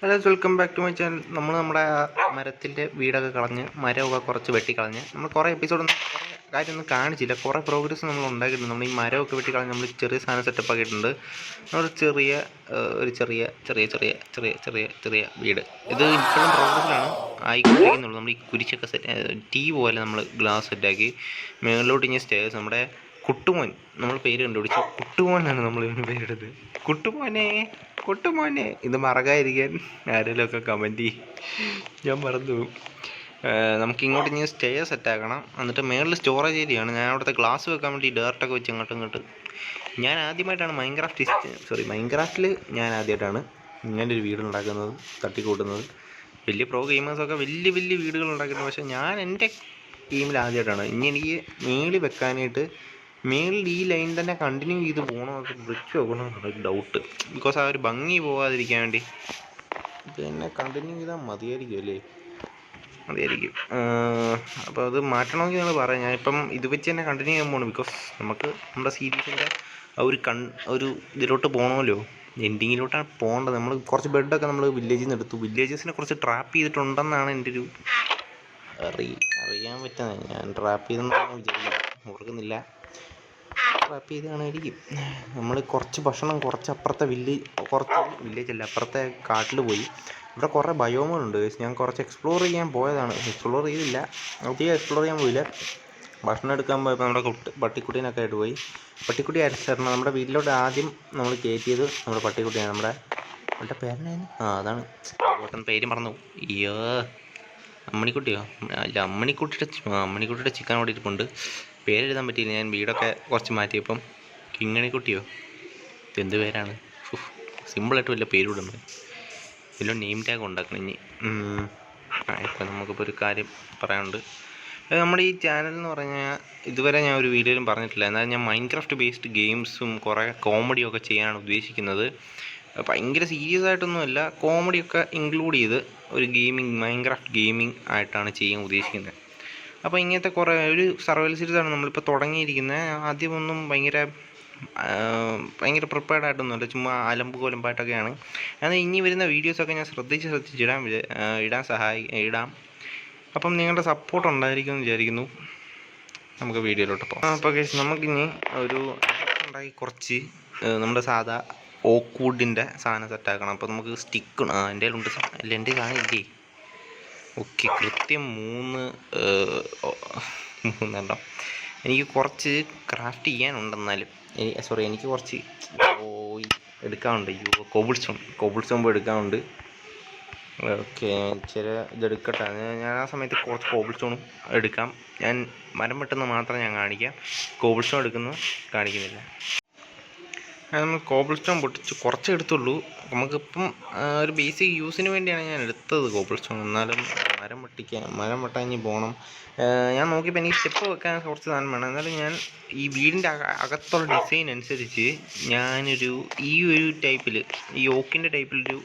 Hello, welcome back to my channel. നമ്മൾ നമ്മുടെ മരത്തിൻ്റെ വീടൊക്കെ കളഞ്ഞ് മരമൊക്കെ കുറച്ച് വെട്ടിക്കളഞ്ഞ് നമ്മൾ കുറേ എപ്പിസോഡൊന്നും കുറേ കാര്യമൊന്നും കാണിച്ചില്ല. കുറേ പ്രോഗ്രസ് നമ്മൾ ഉണ്ടാക്കിയിട്ടുണ്ട്. നമ്മൾ ഈ മരമൊക്കെ വെട്ടിക്കളഞ്ഞ് നമ്മൾ ചെറിയ സാധനം സെറ്റപ്പ് ആക്കിയിട്ടുണ്ട്. നമ്മൾ ഒരു ചെറിയ വീട്. ഇത് ഇപ്പോഴും പ്രോഗ്രസ്സിലാണ് ആയിക്കൊണ്ടിരിക്കുന്നുള്ളൂ. നമ്മൾ ഈ കുരിശൊക്കെ ടീ പോലെ നമ്മൾ ഗ്ലാസ് സെറ്റാക്കി മുകളിലോട്ട് ഇങ്ങനെ സ്റ്റേഴ്സ്. നമ്മുടെ കുട്ടുമോൻ നമ്മൾ പേര് കണ്ടുപിടിച്ചു. കുട്ടുമോനാണ് നമ്മൾ ഇവന് പേരെടുത്ത്. കുട്ടുമോനെ ഇത് മറക്കാതിരിക്കാൻ ആരെങ്കിലുമൊക്കെ കമൻറ്റ് ചെയ്യും, ഞാൻ മറന്നു പോകും. നമുക്ക് ഇങ്ങോട്ട് ഇനി സ്റ്റേ സെറ്റാക്കണം. എന്നിട്ട് മേളിൽ സ്റ്റോറേജ് ഏരിയയാണ്. ഞാൻ അവിടുത്തെ ഗ്ലാസ് വെക്കാൻ വേണ്ടി ഡേർട്ടൊക്കെ വെച്ച് ഇങ്ങോട്ട് ഞാൻ ആദ്യമായിട്ടാണ് മൈൻക്രാഫ്റ്റിൽ ഞാൻ ആദ്യമായിട്ടാണ് ഇങ്ങനെ ഒരു വീടുണ്ടാക്കുന്നത്, തട്ടിക്കൂട്ടുന്നത്. വലിയ പ്രോ ഗെയിമേഴ്സൊക്കെ വലിയ വീടുകൾ ഉണ്ടാക്കുന്നത്. പക്ഷേ ഞാൻ എൻ്റെ ഗെയിമിൽ ആദ്യമായിട്ടാണ്. ഇനി എനിക്ക് മേളിൽ വെക്കാനായിട്ട് മേളിൽ ഈ ലൈൻ തന്നെ കണ്ടിന്യൂ ചെയ്ത് പോകണമെന്നൊക്കെ ബ്രിക്ക് വെക്കണമെന്നൊരു ഡൗട്ട്. ബിക്കോസ് ആ ഒരു ഭംഗി പോകാതിരിക്കാൻ വേണ്ടി ഇത് തന്നെ കണ്ടിന്യൂ ചെയ്താൽ മതിയായിരിക്കും. അപ്പോൾ അത് മാറ്റണമെങ്കിൽ നിങ്ങൾ പറയാം. ഞാനിപ്പം ഇത് വെച്ച് തന്നെ കണ്ടിന്യൂ ചെയ്യാൻ പോകണം. ബിക്കോസ് നമുക്ക് നമ്മുടെ സീരീസിൻ്റെ ഒരു ഇതിലോട്ട് പോകണമല്ലോ, എൻഡിങ്ങിലോട്ടാണ് പോകേണ്ടത്. നമ്മൾ കുറച്ച് ബെഡൊക്കെ നമ്മൾ വില്ലേജിൽ നിന്ന് എടുത്തു. വില്ലേജസിനെ കുറച്ച് ട്രാപ്പ് ചെയ്തിട്ടുണ്ടെന്നാണ് എൻ്റെ ഒരു അറിയാൻ പറ്റുന്നത്. ഞാൻ ട്രാപ്പ് ചെയ്തെന്നാണ് വിചാരിക്കുന്നത്, ഓർക്കുന്നില്ല. ട്രാപ്പ് ചെയ്താണായിരിക്കും. നമ്മൾ കുറച്ച് ഭക്ഷണം കുറച്ച് അപ്പുറത്തെ വില്ലേജല്ല, അപ്പുറത്തെ കാട്ടിൽ പോയി. ഇവിടെ കുറേ ബയോമുകളുണ്ട്. ഞാൻ കുറച്ച് എക്സ്പ്ലോർ ചെയ്യാൻ പോയതാണ്. എക്സ്പ്ലോർ ചെയ്തില്ല, എക്സ്പ്ലോർ ചെയ്യാൻ പോയില്ല. ഭക്ഷണം എടുക്കാൻ പോയപ്പോൾ നമ്മുടെ പട്ടിക്കുട്ടീനൊക്കെ ആയിട്ട് പോയി. പട്ടിക്കുട്ടി അരച്ചേരണം. നമ്മുടെ വീട്ടിലോട്ട് ആദ്യം നമ്മൾ കയറ്റിയത് നമ്മുടെ പട്ടിക്കുട്ടിയാണ്. നമ്മുടെ പേരനായിരുന്നു. അതാണ് പെട്ടെന്ന് പേര് മറന്നു. അയ്യോ, അമ്മണിക്കുട്ടിയോ? അല്ല, അമ്മണിക്കുട്ടിയുടെ ചിക്കൻ അവിടെ ഇരിപ്പുണ്ട്. പേരെഴുതാൻ പറ്റിയില്ല. ഞാൻ വീടൊക്കെ കുറച്ച് മാറ്റിയപ്പം കിങ്ങണിക്കുട്ടിയോ എന്ത് പേരാണ്? സിമ്പിളായിട്ട് വല്ല പേരിടുന്നത്. ഇതിലും നെയിം ടാഗ് ഉണ്ടാക്കണം ഇനി. ഇപ്പം നമുക്കിപ്പോൾ ഒരു കാര്യം പറയാനുണ്ട്. നമ്മുടെ ഈ ചാനൽ എന്ന് പറഞ്ഞാൽ ഇതുവരെ ഞാൻ ഒരു വീഡിയോയിലും പറഞ്ഞിട്ടില്ല. എന്നാൽ ഞാൻ മൈൻക്രാഫ്റ്റ് ബേസ്ഡ് ഗെയിംസും കുറേ കോമഡിയൊക്കെ ചെയ്യാനാണ് ഉദ്ദേശിക്കുന്നത്. ഭയങ്കര സീരിയസ് ആയിട്ടൊന്നുമല്ല, കോമഡിയൊക്കെ ഇൻക്ലൂഡ് ചെയ്ത് ഒരു മൈൻക്രാഫ്റ്റ് ഗെയിമിംഗ് ആയിട്ടാണ് ചെയ്യാൻ ഉദ്ദേശിക്കുന്നത്. അപ്പോൾ ഇങ്ങനത്തെ ഒരു സർവൈവൽ സീരീസാണ് നമ്മളിപ്പോൾ തുടങ്ങിയിരിക്കുന്നത്. ആദ്യമൊന്നും ഭയങ്കര പ്രിപ്പയർഡ് ആയിട്ടൊന്നുമല്ല, ചുമ്മാ അലമ്പുകോലമ്പായിട്ടൊക്കെയാണ്. എന്നാൽ ഇനി വരുന്ന വീഡിയോസൊക്കെ ഞാൻ ശ്രദ്ധിച്ച് ഇടാം. അപ്പം നിങ്ങളുടെ സപ്പോർട്ട് ഉണ്ടായിരിക്കുമെന്ന് വിചാരിക്കുന്നു. നമുക്ക് വീഡിയോയിലോട്ട് പോകാം. അപ്പോൾ ഗൈസ്, നമുക്കിനി ഒരു ഉണ്ടാക്കി കുറച്ച് നമ്മുടെ സാധാ ഓക്ക് വുഡിൻ്റെ സാധനം സെറ്റാക്കണം. അപ്പോൾ നമുക്ക് സ്റ്റിക്ക് എൻ്റെ കയ്യിലുണ്ട്. അല്ല, എൻ്റെ സാധനം ഇല്ലേ? ഓക്കെ, കൃത്യം മൂന്നെണ്ണം. എനിക്ക് കുറച്ച് ക്രാഫ്റ്റ് ചെയ്യാനുണ്ടെന്നാലും എനിക്ക് കുറച്ച് എടുക്കാനുണ്ട്. കോബിൾ സ്റ്റോൺ എടുക്കാനുണ്ട്. ഓക്കെ, ഇതെടുക്കട്ടെ. ഞാൻ ആ സമയത്ത് കുറച്ച് കോബിൾ സ്റ്റോണും എടുക്കാം. ഞാൻ മരം വെട്ടുന്നത് മാത്രം ഞാൻ കാണിക്കാം, കോബിൾ സ്റ്റോൺ എടുക്കുന്നത് കാണിക്കുന്നില്ല. നമ്മൾ കോബിൾ സ്റ്റോൺ പൊട്ടിച്ച് കുറച്ച് എടുത്തുള്ളൂ. നമുക്കിപ്പം ഒരു ബേസിക് യൂസിന് വേണ്ടിയാണ് ഞാൻ എടുത്തത് കോബിൾ സ്റ്റോൺ. എന്നാലും മരം വെട്ടാൻ ഇനി പോകണം. ഞാൻ നോക്കിയപ്പോൾ എനിക്ക് സ്റ്റെപ്പ് വെക്കാൻ കുറച്ച് സാധനം വേണം. എന്നാലും ഞാൻ ഈ വീടിൻ്റെ അകത്തുള്ള ഡിസൈൻ അനുസരിച്ച് ഈ ഒരു ടൈപ്പിൽ, ഈ ഓക്കിൻ്റെ ടൈപ്പിലൊരു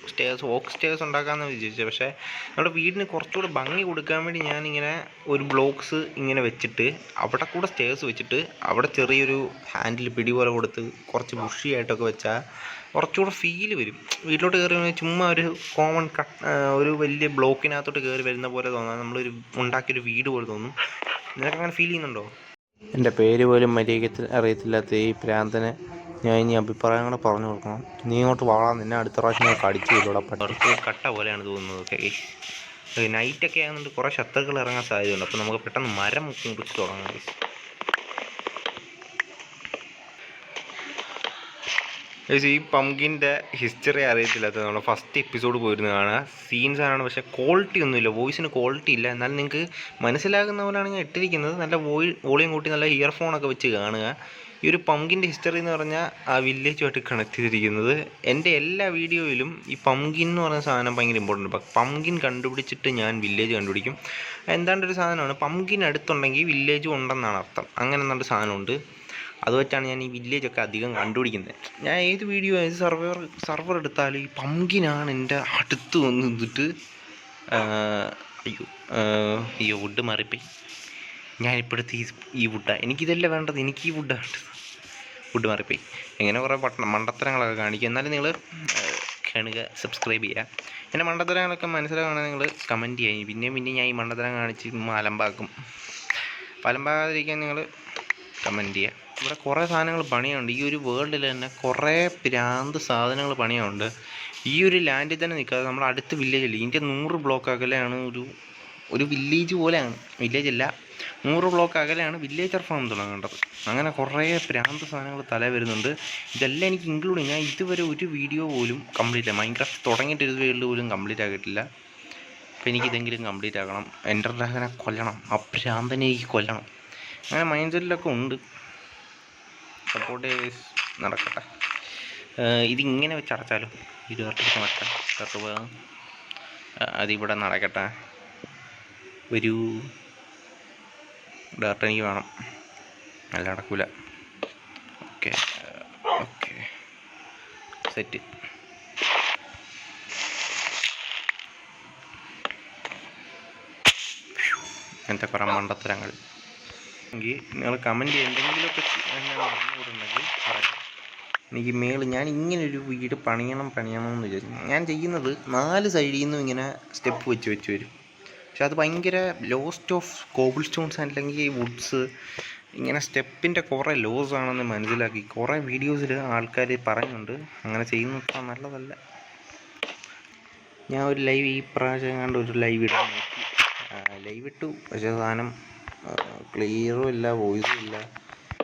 ഓക്ക് സ്റ്റേഴ്സ് ഉണ്ടാക്കാമെന്ന് വിചാരിച്ചത്. പക്ഷേ നമ്മുടെ വീടിന് കുറച്ചുകൂടെ ഭംഗി കൊടുക്കാൻ വേണ്ടി ഞാനിങ്ങനെ ഒരു ബ്ലോക്സ് ഇങ്ങനെ വെച്ചിട്ട് അവിടെ കൂടെ സ്റ്റേഴ്സ് വെച്ചിട്ട് അവിടെ ചെറിയൊരു ഹാൻഡിൽ പിടി പോലെ കൊടുത്ത് കുറച്ച് ബുഷിയായിട്ടൊക്കെ വെച്ചാൽ കുറച്ചുകൂടെ ഫീല് വരും. വീട്ടിലോട്ട് കയറി ചുമ്മാ ഒരു വലിയ ബ്ലോക്കിനകത്തോട്ട് കയറി വരുന്ന പോലെ തോന്നാം. നമ്മളൊരു ഉണ്ടാക്കിയൊരു വീട് പോലെ തോന്നും. നിനക്ക് അങ്ങനെ ഫീൽ ചെയ്യുന്നുണ്ടോ? എൻ്റെ പേര് പോലും മര്യാദയ്ക്ക് അറിയത്തില്ലാത്ത ഈ പ്രാന്തനെ ഞാൻ ഇനി അഭിപ്രായങ്ങൾ പറഞ്ഞു കൊടുക്കണം. നീ ഇങ്ങോട്ട് വാളാൻ, നിന്നെ അടുത്ത പ്രാവശ്യം ഞാൻ കടിച്ചു ഇല്ലൂടെ. പട്ടർക്ക് കട്ട പോലെയാണ് തോന്നുന്നത്. ഓക്കെ, നൈറ്റൊക്കെ ആകുന്നുണ്ട്, കുറേ ശത്രുക്കൾ ഇറങ്ങാൻ സാധ്യതയുണ്ട്. അപ്പോൾ നമുക്ക് പെട്ടെന്ന് മരം മുറിച്ച് തുടങ്ങാം. ഈ പംകിൻ്റെ ഹിസ്റ്ററി അറിയത്തില്ലാത്ത നമ്മൾ ഫസ്റ്റ് എപ്പിസോഡ് പോയിരുന്നു കാണുക. സീൻസാണ്, പക്ഷേ ക്വാളിറ്റി ഒന്നുമില്ല, വോയിസിന് ക്വാളിറ്റി ഇല്ല. എന്നാലും നിങ്ങൾക്ക് മനസ്സിലാകുന്ന പോലെയാണ് ഞാൻ ഇട്ടിരിക്കുന്നത്. നല്ല വോളിയം കൂട്ടി നല്ല ഇയർഫോണൊക്കെ വെച്ച് കാണുക. ഈ ഒരു പംകിൻ്റെ ഹിസ്റ്ററി എന്ന് പറഞ്ഞാൽ ആ വില്ലേജുമായിട്ട് കണക്ട് ചെയ്തിരിക്കുന്നത്. എൻ്റെ എല്ലാ വീഡിയോയിലും ഈ പംകിൻ എന്ന് പറഞ്ഞ സാധനം ഭയങ്കര ഇമ്പോർട്ടൻ്റ്. പംകിൻ കണ്ടുപിടിച്ചിട്ട് ഞാൻ വില്ലേജ് കണ്ടുപിടിക്കും. എന്താണ്ടൊരു സാധനമാണ്. പംകിൻ അടുത്തുണ്ടെങ്കിൽ വില്ലേജും ഉണ്ടെന്നാണ് അർത്ഥം. അങ്ങനെ എന്നൊരു സാധനമുണ്ട്. അത് വെച്ചാണ് ഞാൻ ഈ വില്ലേജൊക്കെ അധികം കണ്ടുപിടിക്കുന്നത്. ഞാൻ ഏത് വീഡിയോ സർവർ എടുത്താലും ഈ പംകിനാണ് എൻ്റെ അടുത്ത് വന്ന് നിന്നിട്ട് അയ്യോ വുഡ് മാറിപ്പോയി. ഞാനിപ്പോഴത്തെ ഈ വുഡാണ് എനിക്കിതല്ല വേണ്ടത്, എനിക്ക് ഈ വുഡാണ് വേണ്ടത്. വുഡ് മാറിപ്പോയി. എങ്ങനെ കുറേ മണ്ടത്തരങ്ങളൊക്കെ കാണിക്കും. എന്നാലും നിങ്ങൾ കാണുക, സബ്സ്ക്രൈബ് ചെയ്യുക. എൻ്റെ മണ്ടത്തരങ്ങളൊക്കെ മനസ്സിലാക്കുകയാണെങ്കിൽ നിങ്ങൾ കമൻറ്റ് ചെയ്യുക. പിന്നെ ഞാൻ ഈ മണ്ടത്തരം കാണിച്ച് അലമ്പാക്കും. അലമ്പാകാതിരിക്കാൻ നിങ്ങൾ കമൻറ്റ് ചെയ്യുക. ഇവിടെ കുറേ സാധനങ്ങൾ പണിയുണ്ട്. ഈ ഒരു വേൾഡിൽ തന്നെ കുറേ പ്രാന്ത് സാധനങ്ങൾ പണിയുണ്ട്. ഈ ഒരു ലാൻഡിൽ തന്നെ നിൽക്കാതെ നമ്മൾ അടുത്ത വില്ലേജല്ലേ, ഇതിൻ്റെ 100 ബ്ലോക്ക് അകലെയാണ് ഒരു വില്ലേജ് പോലെയാണ്. വില്ലേജല്ല, 100 ബ്ലോക്ക് അകലെയാണ് വില്ലേജർ ഫാം തുടങ്ങേണ്ടത്. അങ്ങനെ കുറേ പ്രാന്ത് സാധനങ്ങൾ തല വരുന്നുണ്ട്. ഇതെല്ലാം എനിക്ക് ഇൻക്ലൂഡ് ഞാൻ ഇതുവരെ ഒരു വീഡിയോ പോലും കംപ്ലീറ്റ് മൈൻക്രാഫ്റ്റ് തുടങ്ങിയിട്ട് ഒരു വേൾഡ് പോലും കംപ്ലീറ്റ് ആക്കിയിട്ടില്ല. അപ്പോൾ എനിക്കിതെങ്കിലും കംപ്ലീറ്റ് ആക്കണം. എൻ്റർ ഡ്രാഗനെ കൊല്ലണം, ആ ഭ്രാന്തനെ എനിക്ക് കൊല്ലണം. അങ്ങനെ മൈൻഡ് സെറ്റിലൊക്കെ ഉണ്ട്. സപ്പോർട്ട് നടക്കട്ടെ. ഇതിങ്ങനെ വെച്ച് അടച്ചാലോ, ഇത് മാറ്റാം. അതിവിടെ നടക്കട്ടെ. ഒരു ഡേർട്ട് എനിക്ക് വേണം, അല്ല നടക്കൂല. Okay okay set. അങ്ങനത്തെ കുറേ മണ്ടത്തരങ്ങൾ എങ്കിൽ നിങ്ങൾ കമൻറ്റ് ചെയ്യുക. എന്തെങ്കിലുമൊക്കെ ഞാൻ മറന്നുകൂടുണ്ടെങ്കിൽ പറയാം. എനിക്ക് ഞാൻ ഇങ്ങനൊരു വീട് പണിയണമെന്ന് വിചാരിച്ചു. ഞാൻ ചെയ്യുന്നത് 4 സൈഡിൽ നിന്നും ഇങ്ങനെ സ്റ്റെപ്പ് വെച്ച് വരും. പക്ഷെ അത് ഭയങ്കര ലോസ്റ്റ് ഓഫ് കോബിൾ സ്റ്റോൺസ് അല്ലെങ്കിൽ വുഡ്സ്, ഇങ്ങനെ സ്റ്റെപ്പിൻ്റെ കുറേ ലോസ് ആണെന്ന് മനസ്സിലാക്കി. കുറേ വീഡിയോസിൽ ആൾക്കാർ പറയുന്നുണ്ട് അങ്ങനെ ചെയ്യുന്നത് നല്ലതല്ല. ഞാൻ ഒരു ലൈവ് ഈ പ്രാവശ്യം കണ്ട് ഒരു ലൈവ് ഇട്ടു. പക്ഷേ സാധനം ക്ലിയറും ഇല്ല, വോയിസും ഇല്ല.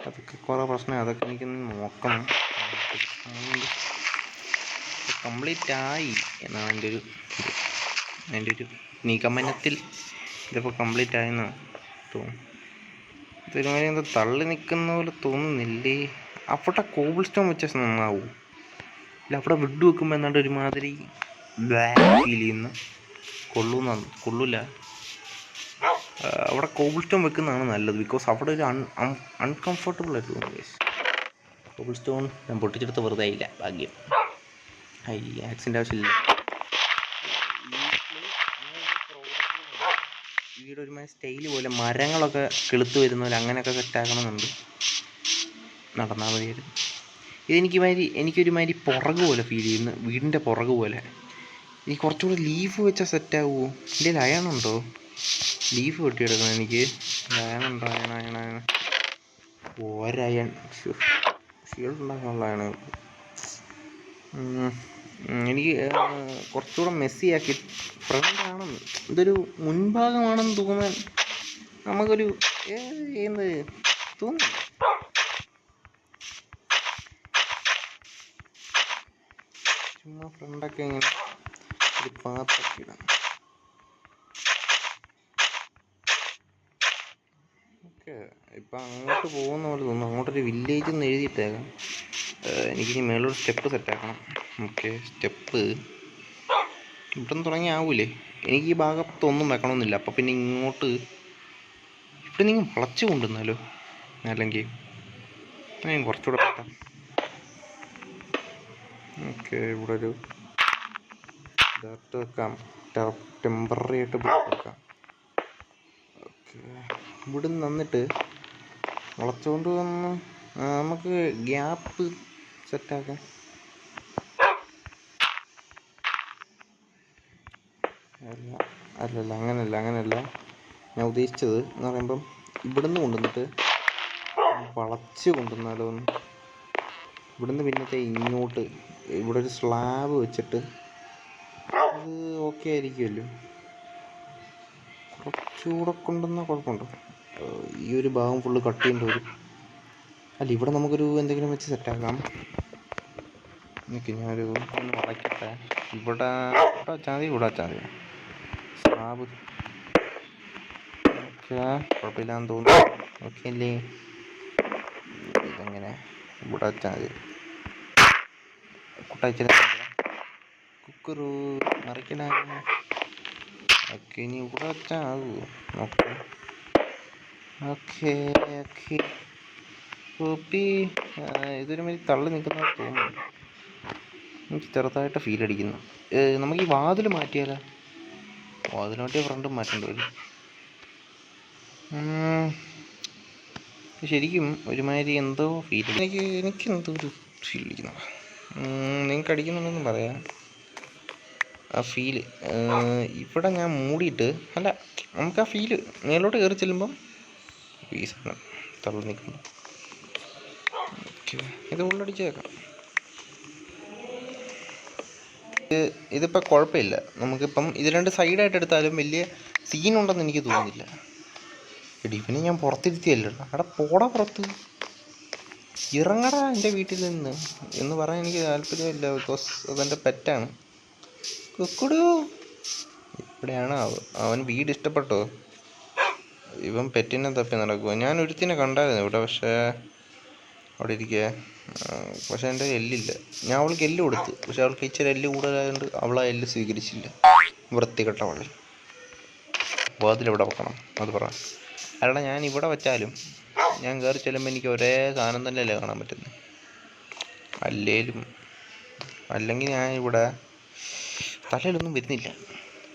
അതൊക്കെ കുറേ പ്രശ്നം. അതൊക്കെ എനിക്കൊന്ന് നോക്കണം. കംപ്ലീറ്റ് ആയി എന്നാണ് എൻ്റെ ഒരു നിഗമനത്തിൽ. ഇതിപ്പോൾ കംപ്ലീറ്റ് ആയെന്ന് തോന്നുന്നു. ഇതൊരുമാതിരി എന്താ തള്ളി നിൽക്കുന്ന പോലെ തോന്നുന്നില്ലേ? അവിടെ കോബിൾ സ്റ്റോൺ വെച്ചാൽ നന്നാവും. ഇല്ല, അവിടെ വിഡ് വെക്കുമ്പോൾ എന്നാണ്ട് ഒരുമാതിരി ബ്ലാക്ക് ഫീൽ ചെയ്യുന്നു. കൊള്ളൂല. അവിടെ കോബിൾ സ്റ്റോൺ വെക്കുന്നതാണ് നല്ലത്. ബിക്കോസ് അവിടെ ഒരു അൺകംഫർട്ടബിൾ ആയിട്ട് തോന്നുന്നു. കോബിൾ സ്റ്റോൺ ഞാൻ പൊട്ടിച്ചെടുത്ത് വെറുതെ ആയില്ല, ഭാഗ്യം. ആക്സിഡൻ്റ് ആവശ്യമില്ല. വീട് ഒരുമാതിരി സ്റ്റൈല് പോലെ മരങ്ങളൊക്കെ കിളുത്ത് വരുന്ന പോലെ അങ്ങനെയൊക്കെ സെറ്റാക്കണമെന്നുണ്ട്. നടന്നാൽ മതിയായിരുന്നു. എനിക്കൊരുമാതിരി പുറകു പോലെ ഫീൽ ചെയ്യുന്നു, വീടിൻ്റെ പുറകു പോലെ. എനിക്ക് കുറച്ചുകൂടി ലീഫ് വെച്ചാൽ സെറ്റാകുമോ? എൻ്റെ അയണുണ്ടോ? ലീഫ് വെട്ടിയെടുക്കണം എനിക്ക്. അയണുണ്ടോ? അയണ ഒരയൺ ഷീൽഡ് ഉണ്ടാക്കാനുള്ള അയണ്. എനിക്ക് കുറച്ചുകൂടെ മെസ്സിയാക്കി ഫ്രണ്ടാണെന്ന്, ഇതൊരു മുൻഭാഗമാണെന്ന് തോന്നാൻ നമുക്കൊരു എന്ത് തോന്നുന്നു. ചുമ്മാ ഫ്രണ്ടൊക്കെ ഇങ്ങനെ ഒരു പാത്തൊക്കെ ഇടാം. ഓക്കെ, ഇപ്പം അങ്ങോട്ട് പോകുന്ന പോലെ തോന്നുന്നു. അങ്ങോട്ടൊരു വില്ലേജ് എന്ന് എഴുതിയിട്ടേക്കാം. എനിക്കിനി മേളൊരു സ്റ്റെപ്പ് സെറ്റാക്കണം. ഓക്കെ, സ്റ്റെപ്പ് ഇവിടെ നിന്ന് തുടങ്ങി ആവൂലേ? എനിക്ക് ഈ ഭാഗത്തൊന്നും വെക്കണമെന്നില്ല. അപ്പം പിന്നെ ഇങ്ങോട്ട് ഇവിടെ നിങ്ങൾ വളച്ച് കൊണ്ടുവന്നാലോ? അല്ലെങ്കിൽ ഞാൻ കുറച്ചുകൂടെ പെട്ടാം. ഓക്കെ, ഇവിടെ ഒരു ഡയറക്റ്റ് വെക്കാം. ടെമ്പററി ആയിട്ട് ബ്ലോക്ക് വെക്കാം. ഓക്കെ, ഇവിടെ നിന്ന് വന്നിട്ട് വളച്ചുകൊണ്ട് വന്ന് നമുക്ക് ഗ്യാപ്പ് സെറ്റാക്കാം. അല്ലല്ല, അങ്ങനെയല്ല ഞാൻ ഉദ്ദേശിച്ചത് എന്ന് പറയുമ്പം ഇവിടുന്ന് കൊണ്ടുവന്നിട്ട് വളച്ച് കൊണ്ടുവന്നാലോ ഒന്ന്. ഇവിടുന്ന് പിന്നത്തെ ഇങ്ങോട്ട് ഇവിടെ ഒരു സ്ലാബ് വെച്ചിട്ട് അത് ഓക്കെ ആയിരിക്കുമല്ലോ. കുറച്ചുകൂടെ കൊണ്ടുവന്നാൽ കുഴപ്പമുണ്ടോ? ഈ ഒരു ഭാഗം ഫുള്ള് കട്ട് ചെയ്യേണ്ടി വരും. അല്ല, ഇവിടെ നമുക്കൊരു എന്തെങ്കിലും വെച്ച് സെറ്റാക്കാം. എനിക്ക് ഞാനൊരു ഒന്ന് വളയ്ക്കട്ടെ. ഇവിടെ വെച്ചാൽ മതി സ്ലാബ്. ഓക്കെ, കുഴപ്പമില്ലാന്ന് തോന്നുന്നു. ഓക്കെ അല്ലേ? ഇതെങ്ങനെ ഇവിടെ വെച്ചാൽ മതി. കുട്ടയച്ചിട്ട് കുക്കറു മറിക്കണ. ഓക്കെ, ഇനി ഇവിടെ വെച്ചാൽ ആകുമോ? Okay okay okay copy. ഇതൊരുമാതിരി തള്ളി നിൽക്കുന്ന തോന്നുന്നു. എനിക്ക് ചെറുതായിട്ട് ഫീൽ അടിക്കുന്നു. നമുക്ക് ഈ വാതിൽ മാറ്റിയാലോ? വാതിൽ മാറ്റിയ ഫ്രണ്ടും മാറ്റേണ്ടി വരും. ശരിക്കും ഒരുമാതിരി എന്തോ ഫീൽ എനിക്കെന്തോ ഒരു ഫീൽ അടിക്കുന്നു. നിങ്ങൾക്ക് അടിക്കുന്നുണ്ടെന്നും പറയാം. ആ ഫീല് ഇവിടെ ഞാൻ മൂടിയിട്ട് അല്ല, നമുക്ക് ആ ഫീല് മേലോട്ട് കയറി ചെല്ലുമ്പം ഈ സാധനം തള്ളി നിൽക്കുന്നു. ഓക്കെ, ഇത് ഉള്ളടിച്ചേക്കാം. ഇതിപ്പോൾ കുഴപ്പമില്ല. നമുക്കിപ്പം ഇത് രണ്ട് സൈഡായിട്ട് എടുത്താലും വലിയ സീനുണ്ടെന്ന് എനിക്ക് തോന്നുന്നില്ല. എടി പിന്നെ ഞാൻ പുറത്തിരുത്തിയല്ലോ. അവിടെ പോടാ പുറത്ത്, ഇറങ്ങടാ എൻ്റെ വീട്ടിൽ നിന്ന് എന്ന് പറയാൻ എനിക്ക് താല്പര്യമില്ല. ബിക്കോസ് അതെൻ്റെ പെറ്റാണ്. കുക്കുടു ഇവിടെയാണ് അവൻ വീട് ഇഷ്ടപ്പെട്ടോ? ഇവൻ പെറ്റിനെ തപ്പി നടക്കുക. ഞാൻ ഒരുത്തിനെ കണ്ടായിരുന്നു ഇവിടെ, പക്ഷേ അവിടെ ഇരിക്കുക. പക്ഷെ എൻ്റെ എല്ലില്ല. ഞാൻ അവൾക്ക് എല്ല് കൊടുത്തു, പക്ഷെ അവൾക്ക് ഇച്ചിരി എല്ല് കൂടുതലായതുകൊണ്ട് അവൾ ആ എല്ല് സ്വീകരിച്ചില്ല. വൃത്തികെട്ടവളെ. വാതിലെവിടെ വെക്കണം അത് പറ. അല്ല, ഞാൻ ഇവിടെ വെച്ചാലും ഞാൻ കയറി ചെല്ലുമ്പോൾ എനിക്ക് ഒരേ സാധനം തന്നെയല്ലേ കാണാൻ പറ്റുന്നത്. അല്ലെങ്കിൽ ഞാൻ ഇവിടെ തലയിലൊന്നും വരുന്നില്ല,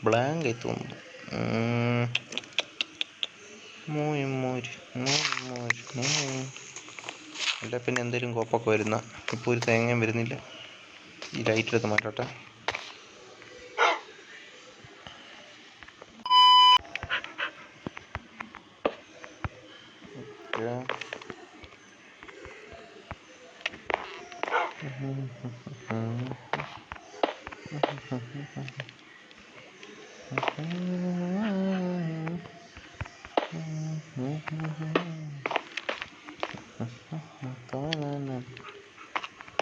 ബ്ലാങ്ക് ആയി തോന്നുന്നു. അല്ല പിന്നെ എന്തെങ്കിലും കോപ്പൊക്കെ വരുന്ന. ഇപ്പോൾ ഒരു തേങ്ങയും വരുന്നില്ല. ഈ ലൈറ്റ് എടുത്ത് മാറ്റട്ടെ.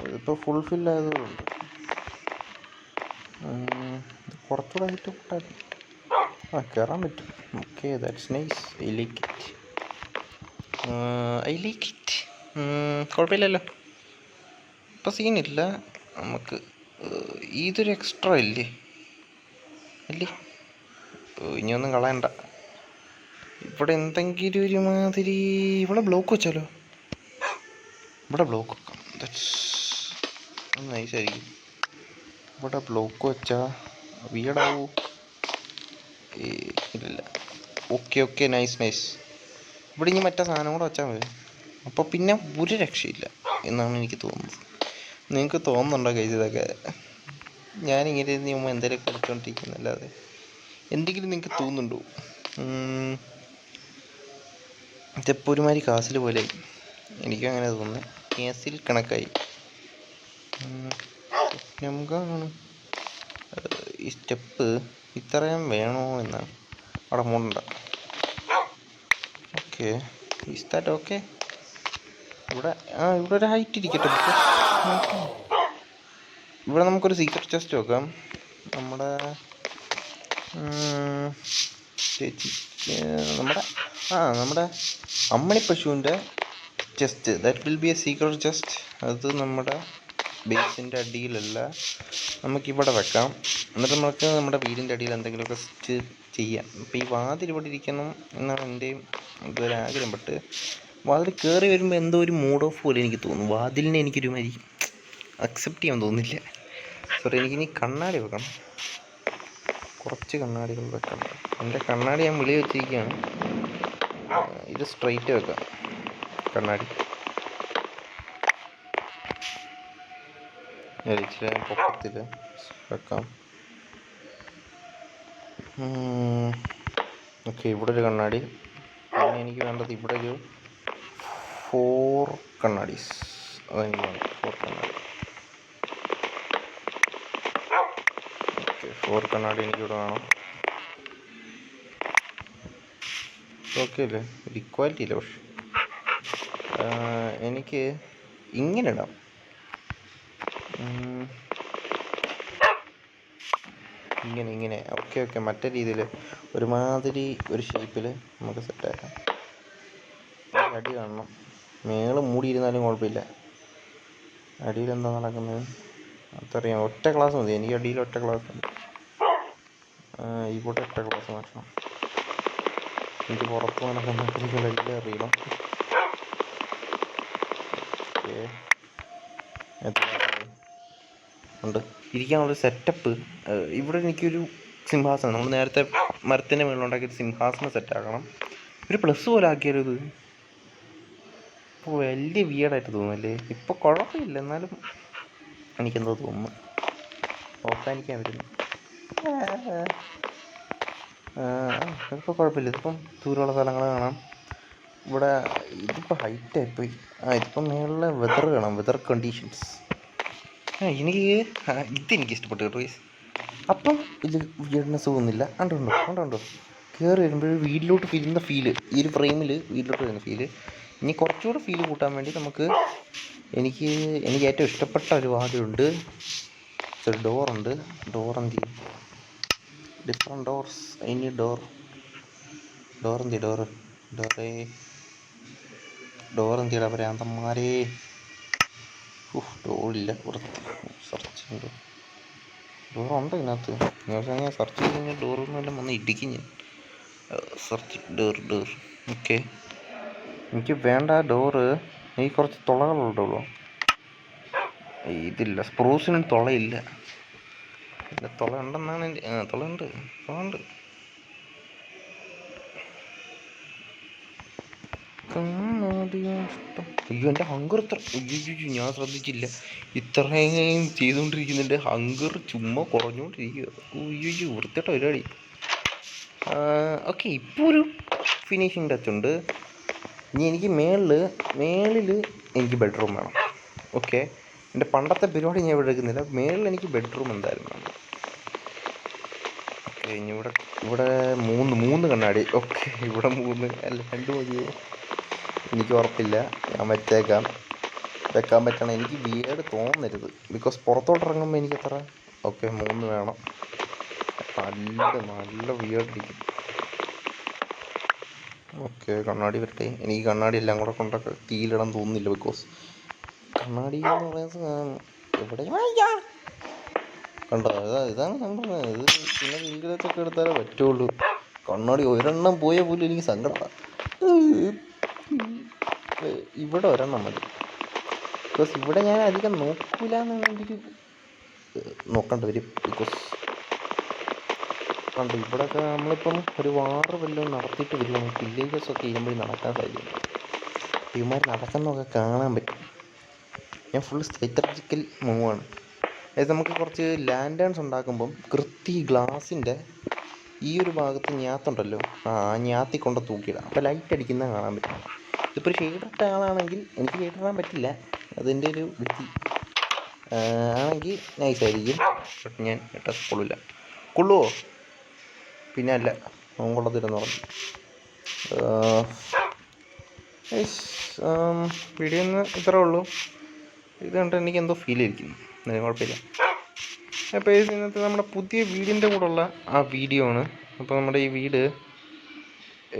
ഇതിപ്പോൾ ഫുൾഫില്ലായതുകൊണ്ട് കുറച്ചുകൂടെ ഹൈറ്റ് കൂട്ടായിരുന്നു. കയറാൻ പറ്റും. Okay, that's nice. I like it. കുഴപ്പമില്ലല്ലോ, ഇപ്പം സീനില്ല. നമുക്ക് ഇതൊരു എക്സ്ട്രാ അല്ലേ? ഇനിയൊന്നും കളയണ്ട. ഇവിടെ എന്തെങ്കിലും ഒരുമാതിരി ഇവിടെ ബ്ലോക്ക് വെച്ചാലോ? ഇവിടെ ബ്ലോക്ക് വെക്കാം. നൈസായിരിക്കും. ഇവിടെ ബ്ലോക്ക് വെച്ചാൽ വീടാവൂ? ഇല്ല. Okay, nice. ഇവിടെ ഇനി മറ്റേ സാധനം കൂടെ വെച്ചാൽ മതി. അപ്പോൾ പിന്നെ ഒരു രക്ഷയില്ല എന്നാണ് എനിക്ക് തോന്നുന്നത്. നിങ്ങൾക്ക് തോന്നുന്നുണ്ടോ കഴിച്ച് ഇതൊക്കെ? ഞാനിങ്ങനെ മുമ്പ് എന്തെങ്കിലും കളിച്ചുകൊണ്ടിരിക്കുന്നല്ലാതെ എന്തെങ്കിലും നിങ്ങൾക്ക് തോന്നുന്നുണ്ടോ? ഇതിപ്പോൾ ഒരുമാതിരി കാസിൽ പോലെ എനിക്കും അങ്ങനെ തോന്നുന്നത്. കേസിൽ കണക്കായി. നമുക്കാണ് ഈ സ്റ്റെപ്പ് ഇത്രയും വേണോ എന്നാണ് അവിടെ മൂടണ്ട. Okay, is that okay? ഇവിടെ ഒരു ഹൈറ്റ് ഇരിക്കട്ടെ. ഇവിടെ നമുക്കൊരു സീക്രട്ട് ചെസ്റ്റ് വെക്കാം. നമ്മുടെ നമ്മുടെ അമ്മണി പശുവിൻ്റെ chest. That will be A secret chest. അത് നമ്മുടെ ബേസിൻ്റെ അടിയിലല്ല, നമുക്കിവിടെ വെക്കാം. എന്നിട്ട് നമുക്ക് നമ്മുടെ വീടിൻ്റെ അടിയിൽ എന്തെങ്കിലുമൊക്കെ ചെയ്യാം. അപ്പോൾ ഈ വാതിൽ ഇവിടെ ഇരിക്കണം എന്നാണ് എൻ്റെയും ഇതൊരു ആഗ്രഹം. ബട്ട് വാതിൽ കയറി വരുമ്പോൾ എന്തോ ഒരു മൂഡ് ഓഫ് പോലെ എനിക്ക് തോന്നുന്നു. വാതിലിനെ എനിക്കൊരു മാതിരി അക്സെപ്റ്റ് ചെയ്യാൻ തോന്നുന്നില്ല. സോറി, എനിക്കിനി കണ്ണാടി വെക്കണം. കുറച്ച് കണ്ണാടികൾ വെക്കണം. എൻ്റെ കണ്ണാടി ഞാൻ വെളിയിൽ വെച്ചിരിക്കുകയാണ്. ഇത് സ്ട്രെയിറ്റ് വെക്കാം കണ്ണാടി. ഇച്ചിരി പൊക്കത്തിൽ വെക്കാം. ഓക്കെ, ഇവിടെ ഒരു കണ്ണാടി. പിന്നെ എനിക്ക് വേണ്ടത് ഇവിടെ ഒരു 4 കണ്ണാടീസ്. അതെനിക്ക് വേണം 4 കണ്ണാടി. ഓക്കെ, 4 കണ്ണാടി എനിക്കിവിടെ വേണം. ഓക്കെ അല്ലേ? ഒരു ഇക്വാലിറ്റി ഇല്ല. പക്ഷെ എനിക്ക് ഇങ്ങനെ ഇടാം. ഇങ്ങനെ ഓക്കെ മറ്റേ രീതിയിൽ ഒരുമാതിരി ഒരു ഷേപ്പിൽ നമുക്ക് സെറ്റാക്കാം. അടി കാണണം. മേള് മൂടിയിരുന്നാലും കുഴപ്പമില്ല. അടിയിൽ എന്താ നടക്കുന്നത് അതറിയാം. ഒറ്റ ക്ലാസ് മതി എനിക്ക്. അടിയിൽ ഒറ്റ ക്ലാസ് മതി. ഇവിടെ ഒറ്റ ക്ലാസ് മാറ്റണം. എനിക്ക് പുറത്ത് നടക്കുന്ന കളികളെല്ലാം അറിയണം. ഉണ്ട് ഇരിക്കാനുള്ളൊരു സെറ്റപ്പ്. ഇവിടെ എനിക്കൊരു സിംഹാസനം, നമ്മൾ നേരത്തെ മരത്തിൻ്റെ മുകളിലുണ്ടാക്കിയൊരു സിംഹാസനം സെറ്റാക്കണം. ഒരു പ്ലസ് പോലെ ആക്കിയാലോ ഇത്? ഇപ്പോൾ വലിയ വിയേഡായിട്ട് തോന്നുന്നല്ലേ? ഇപ്പോൾ കുഴപ്പമില്ല, എന്നാലും എനിക്കെന്തോ തോന്നുന്നു. ഓർക്കാനിക്കാൻ വരുന്നു. ഇതിപ്പോൾ കുഴപ്പമില്ല. ഇതിപ്പം ദൂരമുള്ള സ്ഥലങ്ങൾ കാണാം. ഇവിടെ ഇതിപ്പോൾ ഹൈറ്റായിപ്പോയി. ഇതിപ്പം മേളിലെ വെതർ കാണാം, വെതർ കണ്ടീഷൻസ്. എനിക്ക് ഇതെനിക്ക് ഇഷ്ടപ്പെട്ടു കേട്ടോ ഗൈസ്. അപ്പം ഇത് വിയർഡ്നെസ് തോന്നുന്നില്ല. ഉണ്ടോ കയറി വരുമ്പോൾ വീട്ടിലോട്ട് വരുന്ന ഫീല്, ഈ ഒരു ഫ്രെയിമിൽ വീട്ടിലോട്ട് വരുന്ന ഫീല്. ഇനി കുറച്ചുകൂടെ ഫീല് കൂട്ടാൻ വേണ്ടി നമുക്ക് എനിക്ക് ഏറ്റവും ഇഷ്ടപ്പെട്ട ഒരു വാതിലുണ്ട്. ഒരു ഡോറുണ്ട്. എന്ത് ചെയ്യും? Different doors. ഇനി ഡോർ എന്തിടാ ഭ്രാന്തന്മാരെ. ഡോറില്ല. സെർച്ച് ചെയ്തു. ഡോറുണ്ട് ഇതിനകത്ത്. ഞാൻ സെർച്ച് ചെയ്ത് കഴിഞ്ഞാൽ ഡോറൊന്നുമെല്ലാം വന്ന് ഇടിക്കും ഞാൻ. Search door. ഓക്കെ, എനിക്ക് വേണ്ട ഡോറ്. എനിക്ക് കുറച്ച് തുളകളുള്ളൂ. ഇതില്ല, സ്പ്രൂസിന് തുളയില്ല. തുള ഉണ്ടെന്നാണ് എൻ്റെ. തുളയുണ്ട്. അയ്യോ, എൻ്റെ ഹങ്കർ അയ്യോ ഞാൻ ശ്രദ്ധിച്ചില്ല. ഇത്രയും ചെയ്തുകൊണ്ടിരിക്കുന്നുണ്ട്, ഹങ്കർ ചുമ്മാ കുറഞ്ഞുകൊണ്ടിരിക്കുക. അയ്യോ വൃത്തിയിട്ട പരിപാടി. ഓക്കെ, ഇപ്പോൾ ഒരു ഫിനിഷിങ് ടച്ച് ഉണ്ട്. ഇനി എനിക്ക് മേളിൽ എനിക്ക് ബെഡ്റൂം വേണം. ഓക്കെ, എൻ്റെ പണ്ടത്തെ പരിപാടി ഞാൻ ഇവിടെ എടുക്കുന്നില്ല. മേളിൽ എനിക്ക് ബെഡ്റൂം എന്തായാലും വേണം. ഓക്കെ, ഇനി ഇവിടെ മൂന്ന് കണ്ണാടി. ഓക്കെ, ഇവിടെ 3 അല്ല 2 മതിയോ? എനിക്ക് ഉറപ്പില്ല. ഞാൻ വെക്കാൻ പറ്റണം. എനിക്ക് വിയേർഡ് തോന്നരുത്, ബിക്കോസ് പുറത്തോട്ട് ഇറങ്ങുമ്പോൾ എനിക്ക് എത്ര. ഓക്കെ, 3 വേണം. നല്ല വിയേർഡിരിക്കും. ഓക്കെ, കണ്ണാടി വരട്ടെ. എനിക്ക് കണ്ണാടി എല്ലാം കൂടെ കൊണ്ടൊക്കെ തീയിലിടാൻ തോന്നുന്നില്ല, ബിക്കോസ് കണ്ണാടി എന്ന് പറയുന്നത് എവിടെ കണ്ടോ? ഇതാണ് ഞാൻ പറഞ്ഞത്. ഇത് പിന്നെ വീഡിയോസൊക്കെ എടുത്താലേ പറ്റുള്ളൂ. കണ്ണാടി ഒരെണ്ണം പോയാൽ പോലും എനിക്ക് സങ്കടമാണ്. ഇവിടെ ഒരെണ്ണം മതി, ബിക്കോസ് ഇവിടെ ഞാൻ അധികം നോക്കൂല എന്നുള്ളൊരു നോക്കേണ്ടി വരും. ബിക്കോസ് കണ്ടു, ഇവിടെയൊക്കെ നമ്മളിപ്പം ഒരു വാറ് വല്ലതും നടത്തിയിട്ട് വരും. വില്ലേജസൊക്കെ ചെയ്യുമ്പോൾ നടക്കാൻ സാധിക്കും. ഇവന്മാർ നടക്കുന്നതൊക്കെ കാണാൻ പറ്റും. ഞാൻ ഫുൾ സ്ട്രാറ്റജിക്കൽ മൂവാണ്. അതായത് നമുക്ക് കുറച്ച് ലാൻഡേൺസ് ഉണ്ടാക്കുമ്പം ഗ്ലാസിൻ്റെ ഈ ഒരു ഭാഗത്ത് ഞാത്തുണ്ടല്ലോ, ഞാത്തി കൊണ്ട് തൂക്കിയിടാം. അപ്പോൾ ലൈറ്റ് അടിക്കുന്നത് കാണാൻ പറ്റും. ഇതിപ്പോൾ ഒരു ഷെയ്ഡിട്ട ആളാണെങ്കിൽ എനിക്ക് ഷെയ്ഡിടാൻ പറ്റില്ല, അതിൻ്റെ ഒരു വ്യക്തി ആണെങ്കിൽ നൈസായിരിക്കും. ബട്ട് ഞാൻ ഇട്ടാൽ കൊള്ളുമോ? പിന്നെ അല്ല, കൊള്ളത്തില്ലെന്ന് പറഞ്ഞു. വീഡിയോ ഒന്ന് ഇത്രേ ഉള്ളൂ. ഇത് കണ്ട് എനിക്ക് എന്തോ ഫീൽ ചെയ്തിരിക്കുന്നു. കുഴപ്പമില്ല. അപ്പോൾ ഇന്നത്തെ നമ്മുടെ പുതിയ വീടിൻ്റെ കൂടെയുള്ള ആ വീഡിയോ ആണ്. അപ്പോൾ നമ്മുടെ ഈ വീട്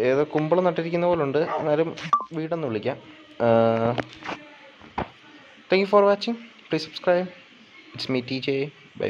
ഏതോ കുമ്പളം നട്ടിരിക്കുന്ന പോലെ ഉണ്ട്, എന്നാലും വീടെന്ന് വിളിക്കാം. Thank you for watching. Please subscribe. It's me TJ. By.